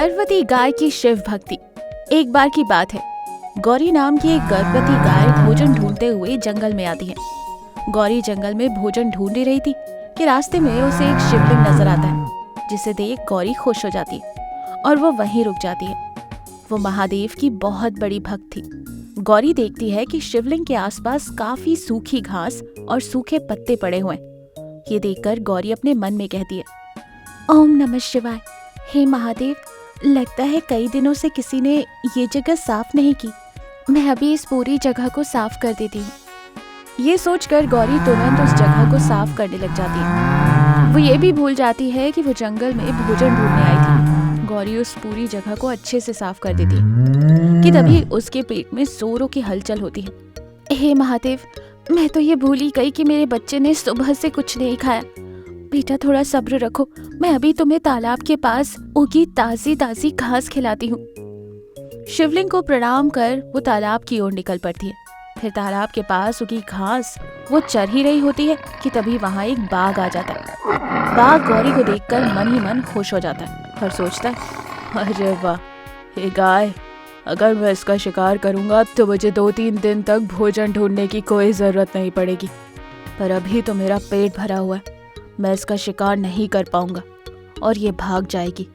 गर्भवती गाय की शिव भक्ति। एक बार की बात है, गौरी नाम की एक गर्भवती गाय भोजन ढूंढते हुए जंगल में आती है। गौरी जंगल में भोजन ढूंढ ही रही थी कि रास्ते में उसे एक शिवलिंग नजर आता है, जिसे देख गौरी खुश हो जाती है और वो वहीं रुक जाती है। वो महादेव की बहुत बड़ी भक्त थी। गौरी देखती है कि शिवलिंग के आसपास काफी सूखी घास और सूखे पत्ते पड़े हुए हैं। ये देखकर गौरी अपने मन में कहती है, ओम नमः शिवाय। हे महादेव, लगता है कई दिनों से किसी ने ये जगह साफ नहीं की। मैं अभी इस पूरी जगह को साफ कर देती हूँ। ये सोचकर गौरी तुरंत उस जगह को साफ करने लग जाती है। वो ये भी भूल जाती है कि वो जंगल में भोजन ढूंढने आई थी। गौरी उस पूरी जगह को अच्छे से साफ कर देती है कि तभी उसके पेट में जोरों की हलचल होती है। हे महादेव, मैं तो ये भूल ही गई कि मेरे बच्चे ने सुबह से कुछ नहीं खाया। बेटा, थोड़ा सब्र रखो, मैं अभी तुम्हें तालाब के पास उगी ताजी ताजी घास खिलाती हूँ। शिवलिंग को प्रणाम कर वो तालाब की ओर निकल पड़ती है। फिर तालाब के पास उगी घास वो चर ही रही होती है कि तभी वहाँ एक बाघ आ जाता है। बाघ गौरी को देखकर मन ही मन खुश हो जाता है और सोचता है, अरे वाह, ये गाय, अगर मैं इसका शिकार करूंगा तो मुझे 2-3 दिन तक भोजन ढूंढने की कोई जरूरत नहीं पड़ेगी। पर अभी तो मेरा पेट भरा हुआ है, मैं इसका शिकार नहीं कर पाऊंगा और ये भाग जाएगी।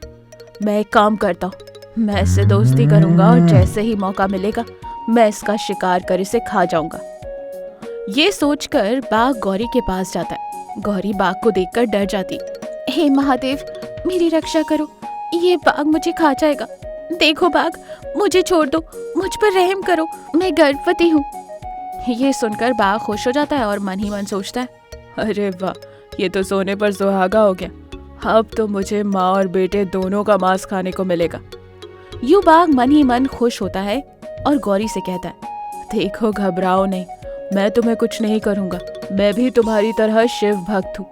मैं एक काम करता हूँ, मैं इससे दोस्ती करूंगा और जैसे ही मौका मिलेगा मैं इसका शिकार कर इसे खा जाऊंगा। ये सोचकर बाघ गौरी के पास जाता है। गौरी बाघ को देखकर डर जाती। हे महादेव, मेरी रक्षा करो, ये बाघ मुझे खा जाएगा। देखो बाघ, मुझे छोड़ दो, मुझ पर रहम करो, मैं गर्भवती हूँ। ये सुनकर बाघ खुश हो जाता है और मन ही मन सोचता है, अरे वाह, ये तो सोने पर सुहागा हो गया। अब तो मुझे माँ और बेटे दोनों का मांस खाने को मिलेगा। यूं बाघ मन ही मन खुश होता है और गौरी से कहता है, देखो घबराओ नहीं, मैं तुम्हें कुछ नहीं करूंगा। मैं भी तुम्हारी तरह शिव भक्त हूँ।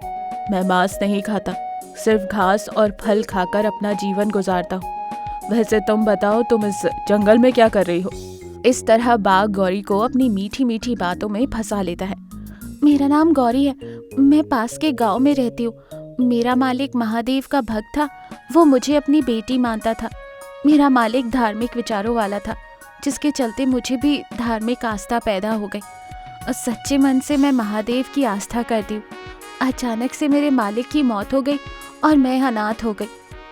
मैं मांस नहीं खाता, सिर्फ घास और फल खाकर अपना जीवन गुजारता हूँ। वैसे तुम बताओ, तुम इस जंगल में क्या कर रही हो? इस तरह बाघ गौरी को अपनी मीठी मीठी बातों में फंसा लेता है। मेरा नाम गौरी है, मैं पास के गांव में रहती हूँ। मेरा मालिक महादेव का भक्त था, वो मुझे अपनी बेटी मानता था। मेरा मालिक धार्मिक विचारों वाला था, जिसके चलते मुझे भी धार्मिक आस्था पैदा हो गई और सच्चे मन से मैं महादेव की आस्था करती हूँ। अचानक से मेरे मालिक की मौत हो गई और मैं अनाथ हो गई।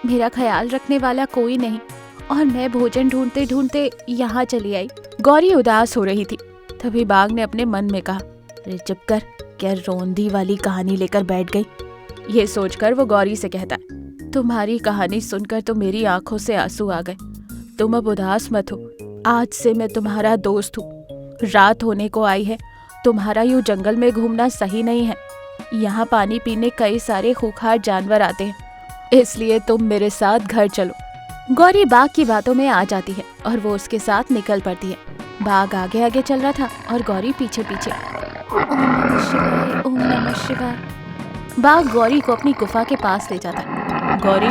मेरा ख्याल रखने वाला कोई नहीं और मैं भोजन ढूंढते ढूंढते यहाँ चली आई। गौरी उदास हो रही थी। तभी बाघ ने अपने मन में कहा, अरे चुप कर, क्या रोंदी वाली कहानी लेकर बैठ गई? ये सोचकर वो गौरी से कहता है, तुम्हारी कहानी सुनकर तो मेरी आंखों से आंसू आ गए। तुम अब उदास मत हो, आज से मैं तुम्हारा दोस्त हूँ। रात होने को आई है, तुम्हारा यूं जंगल में घूमना सही नहीं है। यहाँ पानी पीने कई सारे खूंखार जानवर आते हैं, इसलिए तुम मेरे साथ घर चलो। गौरी बाघ की बातों में आ जाती है और वो उसके साथ निकल पड़ती है। बाघ आगे आगे चल रहा था और गौरी पीछे पीछे। ओम नमः शिवाय, ओम नमः शिवाय। बाघ गौरी को अपनी गुफा के पास ले जाता है। गौरी,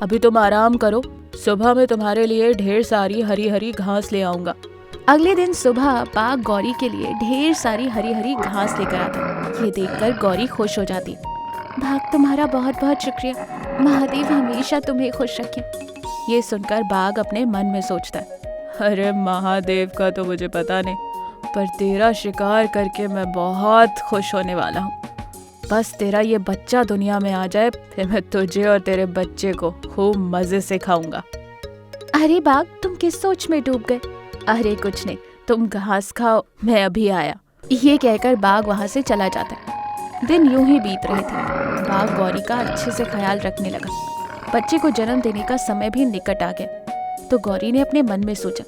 अभी तुम आराम करो, सुबह मैं तुम्हारे लिए ढेर सारी हरी हरी घास ले आऊंगा। अगले दिन सुबह बाघ गौरी के लिए ढेर सारी हरी हरी घास लेकर आता। ये देखकर गौरी खुश हो जाती। बाघ, तुम्हारा बहुत बहुत शुक्रिया, महादेव हमेशा तुम्हें खुश रखे। ये सुनकर बाघ अपने मन में सोचता है, अरे महादेव का तो मुझे पता नहीं, पर तेरा शिकार करके मैं बहुत खुश होने वाला हूँ। बस तेरा ये बच्चा दुनिया में आ जाए, फिर मैं तुझे और तेरे बच्चे को खूब मजे से खाऊंगा। अरे बाघ, तुम किस सोच में डूब गए? अरे कुछ नहीं, तुम घास खाओ, मैं अभी आया। ये कहकर बाघ वहाँ से चला जाता है। दिन यूं ही बीत रहे थे। बाघ गौरी का अच्छे से ख्याल रखने लगा। बच्चे को जन्म देने का समय भी निकट आ गया। तो गौरी ने अपने मन में सोचा,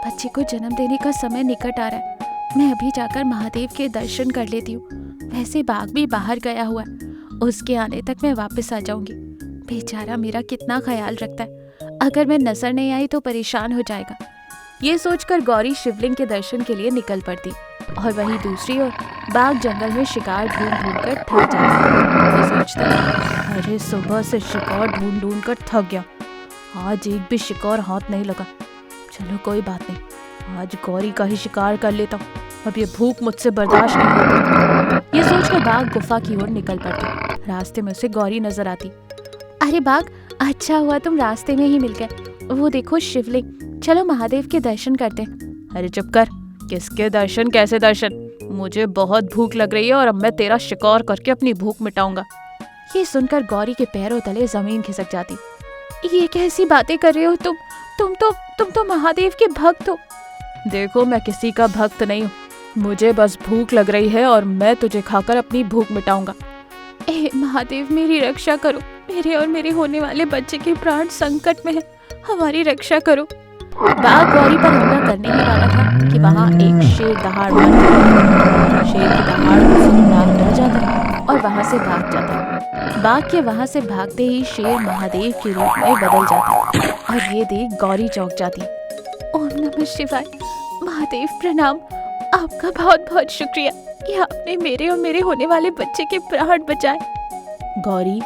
बच्चे को जन्म देने का समय निकट आ रहा है, मैं अभी जाकर महादेव के दर्शन कर लेती हूँ। वैसे बाघ भी बाहर गया हुआ है, उसके आने तक मैं वापस आ जाऊंगी। बेचारा मेरा कितना ख्याल रखता है, अगर मैं नजर नहीं आई तो परेशान हो जाएगा। ये सोचकर गौरी शिवलिंग के दर्शन के लिए निकल पड़ती और वहीं दूसरी ओर बाघ जंगल में शिकार ढूंढ ढूंढ कर थक जाता है। वो सोचता है, अरे सुबह से शिकार ढूंढ ढूंढ कर थक गया, आज एक भी शिकार हाथ नहीं लगा। चलो कोई बात नहीं, आज गौरी का ही शिकार कर लेता हूँ, अब ये भूख मुझसे बर्दाश्त नहीं होती। ये सोचकर बाघ गुफा की ओर निकल पड़ती। रास्ते में उसे गौरी नजर आती। अरे बाघ, अच्छा हुआ तुम रास्ते में ही मिल गए। वो देखो शिवलिंग, चलो महादेव के दर्शन करते हैं। अरे चुप कर, किसके दर्शन, कैसे दर्शन? मुझे बहुत भूख लग रही है और अब मैं तेरा शिकार करके अपनी भूख मिटाऊंगा। ये सुनकर गौरी के पैरों तले जमीन खिसक जाती। ये कैसी बातें कर रहे हो तुम तो महादेव के भक्त हो। देखो मैं किसी का भक्त नहीं हूँ, मुझे बस भूख लग रही है और मैं तुझे खाकर अपनी भूख मिटाऊंगा। ए महादेव मेरी रक्षा करो, मेरे और मेरे होने वाले बच्चे के प्राण संकट में है, हमारी रक्षा करो। बाघ गौरी पर हमला करने ही वाला था कि वहाँ एक शेर दहाड़ मारता। शेर की दहाड़ को सुन बाघ डर जाता और वहाँ से भाग जाता। बाघ के वहाँ से भागते ही शेर महादेव के रूप में बदल जाता और ये देख गौरी चौंक जाती। ओम नमः शिवाय, महादेव प्रणाम, आपका बहुत बहुत शुक्रिया कि आपने मेरे और मेरे होने वाले बच्चे के प्राण बचाए। गौरी,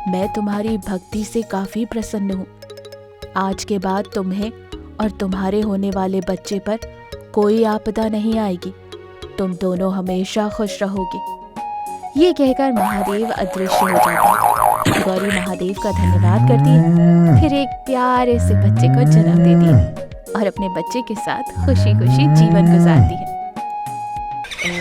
मैं तुम्हारी भक्ति से काफी प्रसन्न हूँ। आज के बाद तुम्हें और तुम्हारे होने वाले बच्चे पर कोई आपदा नहीं आएगी, तुम दोनों हमेशा खुश रहोगे। ये कहकर महादेव अदृश्य हो जाता है। गौरी महादेव का धन्यवाद करती है, फिर एक प्यारे से बच्चे को जन्म देती है और अपने बच्चे के साथ खुशी खुशी जीवन गुजारती है।